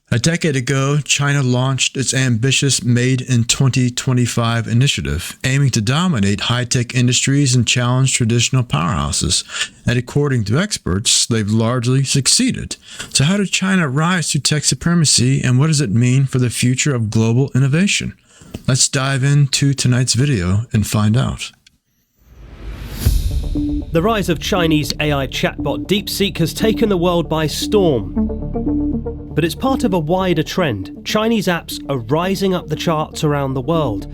A decade ago, China launched its ambitious Made in 2025 initiative, aiming to dominate high-tech industries and challenge traditional powerhouses. And according to experts, they've largely succeeded. So how did China rise to tech supremacy, and what does it mean for the future of global innovation? Let's dive into tonight's video and find out. The rise of Chinese AI chatbot DeepSeek has taken the world by storm. But it's part of a wider trend. Chinese apps are rising up the charts around the world.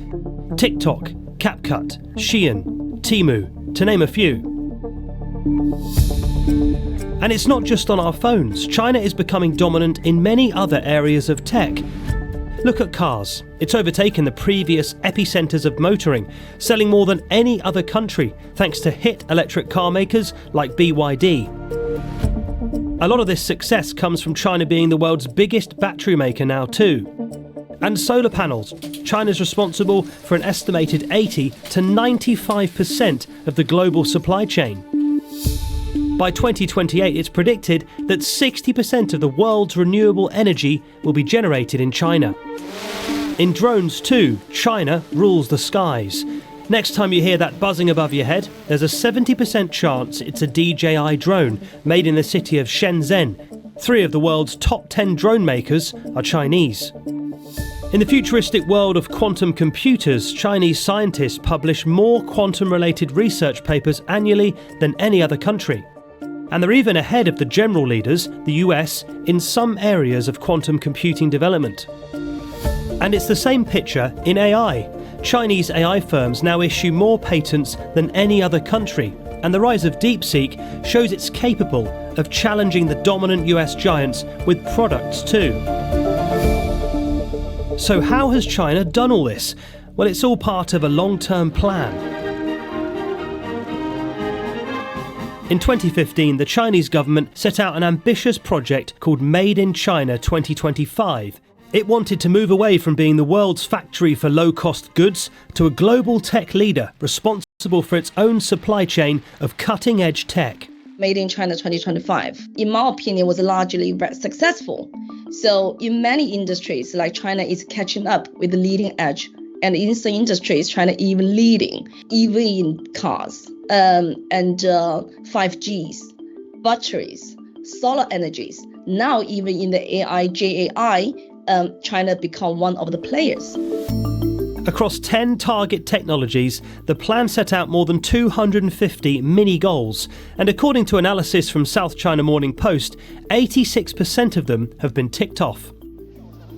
TikTok, CapCut, Shein, Temu, to name a few. And it's not just on our phones. China is becoming dominant in many other areas of tech. Look at cars. It's overtaken the previous epicenters of motoring, selling more than any other country, thanks to hit electric car makers like BYD. A lot of this success comes from China being the world's biggest battery maker now too. And solar panels. China's responsible for an estimated 80 to 95% of the global supply chain. By 2028, it's predicted that 60% of the world's renewable energy will be generated in China. In drones too, China rules the skies. Next time you hear that buzzing above your head, there's a 70% chance it's a DJI drone made in the city of Shenzhen. 3 of the world's top 10 drone makers are Chinese. In the futuristic world of quantum computers, Chinese scientists publish more quantum-related research papers annually than any other country. And they're even ahead of the general leaders, the US, in some areas of quantum computing development. And it's the same picture in AI. Chinese AI firms now issue more patents than any other country, and the rise of DeepSeek shows it's capable of challenging the dominant US giants with products too. So how has China done all this? Well, it's all part of a long-term plan. In 2015, the Chinese government set out an ambitious project called Made in China 2025. It wanted to move away from being the world's factory for low-cost goods to a global tech leader responsible for its own supply chain of cutting-edge tech. Made in China 2025, in my opinion, was largely very successful. So in many industries, like China is catching up with the leading edge. And in some industries, China even leading, even in cars, and 5Gs, batteries, solar energies. Now even in the AI, JAI, China become one of the players. Across 10 target technologies, the plan set out more than 250 mini goals, and according to analysis from South China Morning Post, 86% of them have been ticked off.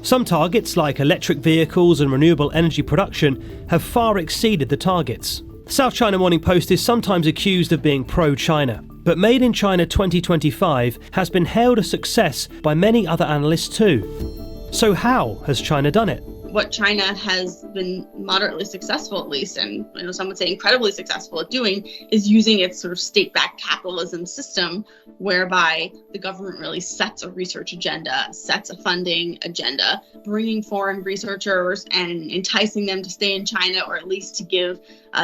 Some targets, like electric vehicles and renewable energy production, have far exceeded the targets. South China Morning Post is sometimes accused of being pro-China, but Made in China 2025 has been hailed a success by many other analysts too. So how has China done it? What China has been moderately successful, at least, and some would say incredibly successful at doing, is using its sort of state-backed capitalism system, whereby the government really sets a research agenda, sets a funding agenda, bringing foreign researchers and enticing them to stay in China, or at least to give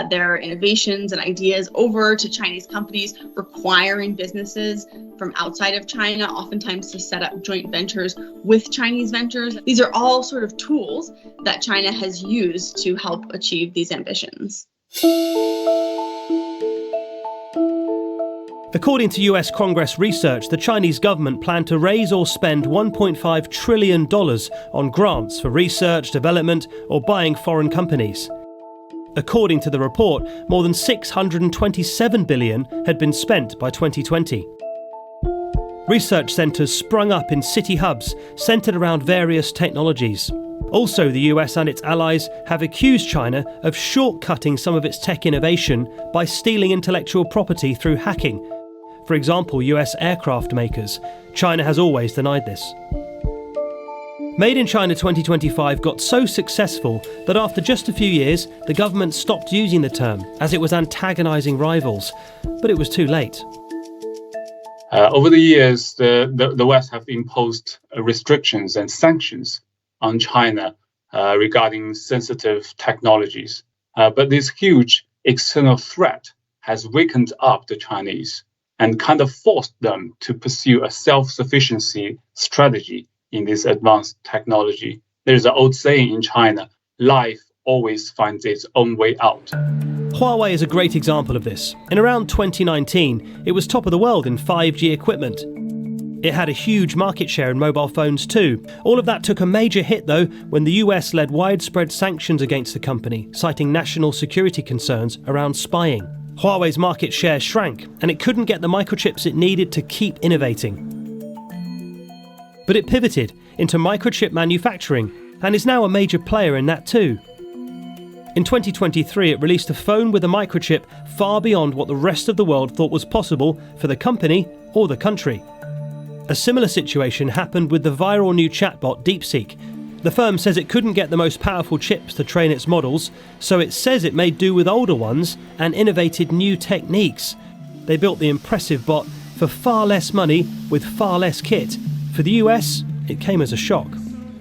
their innovations and ideas over to Chinese companies, requiring businesses from outside of China, oftentimes to set up joint ventures with Chinese ventures. These are all sort of tools that China has used to help achieve these ambitions. According to US Congress research, the Chinese government planned to raise or spend $1.5 trillion on grants for research, development, or buying foreign companies. According to the report, more than $627 billion had been spent by 2020. Research centres sprung up in city hubs centred around various technologies. Also, the US and its allies have accused China of shortcutting some of its tech innovation by stealing intellectual property through hacking. For example, US aircraft makers. China has always denied this. Made in China 2025 got so successful that after just a few years, the government stopped using the term as it was antagonising rivals. But it was too late. Over the years, the West have imposed restrictions and sanctions on China regarding sensitive technologies. But this huge external threat has wakened up the Chinese and kind of forced them to pursue a self-sufficiency strategy in this advanced technology. There's an old saying in China, life always finds its own way out. Huawei is a great example of this. In around 2019, it was top of the world in 5G equipment. It had a huge market share in mobile phones too. All of that took a major hit though when the US led widespread sanctions against the company, citing national security concerns around spying. Huawei's market share shrank and it couldn't get the microchips it needed to keep innovating. But it pivoted into microchip manufacturing and is now a major player in that too. In 2023, it released a phone with a microchip far beyond what the rest of the world thought was possible for the company or the country. A similar situation happened with the viral new chatbot DeepSeek. The firm says it couldn't get the most powerful chips to train its models, so it says it made do with older ones and innovated new techniques. They built the impressive bot for far less money with far less kit. For the US, it came as a shock.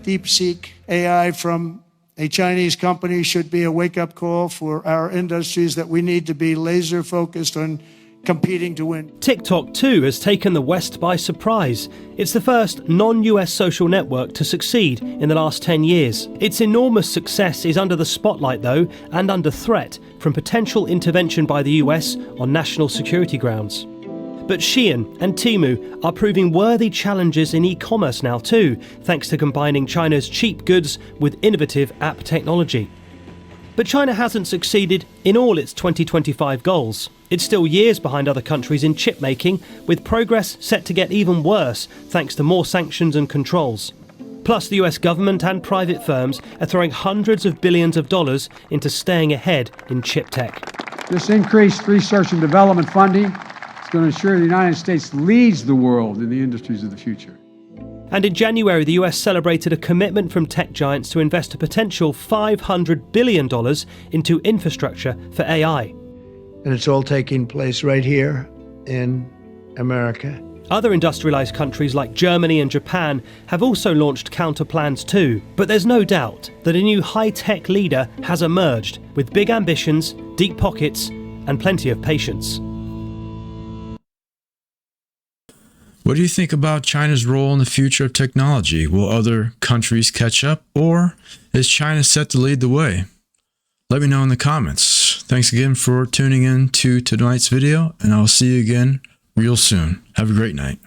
DeepSeek AI from a Chinese company should be a wake-up call for our industries that we need to be laser focused on competing to win. TikTok too has taken the West by surprise. It's the first non-US social network to succeed in the last 10 years. Its enormous success is under the spotlight though, and under threat from potential intervention by the US on national security grounds. But Shein and Temu are proving worthy challenges in e-commerce now too, thanks to combining China's cheap goods with innovative app technology. But China hasn't succeeded in all its 2025 goals. It's still years behind other countries in chip making, with progress set to get even worse thanks to more sanctions and controls. Plus, the US government and private firms are throwing hundreds of billions of dollars into staying ahead in chip tech. This increased research and development funding is going to ensure the United States leads the world in the industries of the future. And in January, the US celebrated a commitment from tech giants to invest a potential $500 billion into infrastructure for AI. And it's all taking place right here in America. Other industrialized countries like Germany and Japan have also launched counter plans too. But there's no doubt that a new high-tech leader has emerged with big ambitions, deep pockets, and plenty of patience. What do you think about China's role in the future of technology? Will other countries catch up, or is China set to lead the way? Let me know in the comments. Thanks again for tuning in to tonight's video, and I'll see you again real soon. Have a great night.